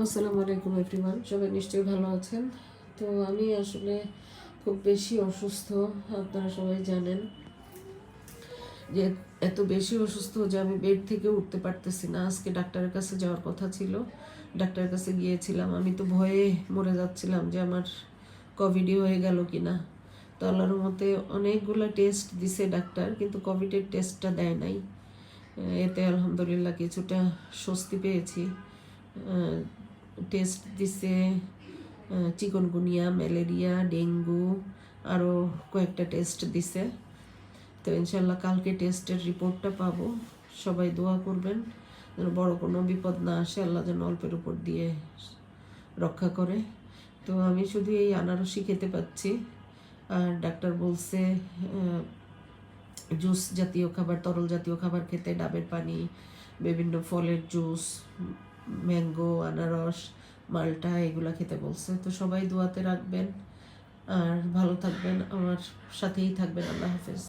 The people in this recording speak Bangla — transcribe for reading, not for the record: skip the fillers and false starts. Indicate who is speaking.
Speaker 1: আসসালামু আলাইকুম এভরিওয়ান, সবাই নিশ্চয়ই ভালো আছেন। তো আমি আসলে খুব বেশি অসুস্থ, আপনারা সবাই জানেন যে এত বেশি অসুস্থ যে আমি বেড থেকে উঠতে পারতেছি না। আজকে ডাক্তারের কাছে যাওয়ার কথা ছিল, ডাক্তারের কাছে গিয়েছিলাম। আমি তো ভয়ে মরে যাচ্ছিলাম যে আমার কোভিডই হয়ে গেল কি না। তো আল্লাহর মতে অনেকগুলো টেস্ট দিছে ডাক্তার, কিন্তু কোভিডের টেস্টটা দেয় নাই। এতে আলহামদুলিল্লাহ কিছুটা স্বস্তি পেয়েছি। টেস্ট দিছে চিকনগুনিয়া, ম্যালেরিয়া, ডেঙ্গু, আরও কয়েকটা টেস্ট দিছে। তো ইনশাল্লাহ কালকে টেস্টের রিপোর্টটা পাবো। সবাই দোয়া করবেন যেন বড় কোনো বিপদ না আসে, আল্লাহ যেন অল্পের উপর দিয়ে রক্ষা করে। তো আমি শুধু এই আনারসই খেতে পাচ্ছি। আর ডাক্তার বলছে জুস জাতীয় খাবার, তরল জাতীয় খাবার খেতে, ডাবের পানি, বিভিন্ন ফলের জুস, ম্যাঙ্গো, আনারস, মালটা, এগুলা খেতে বলছে। তো সবাই দোয়াতে রাখবেন আর ভালো থাকবেন, আমার সাথেই থাকবেন। আল্লাহ হাফেজ।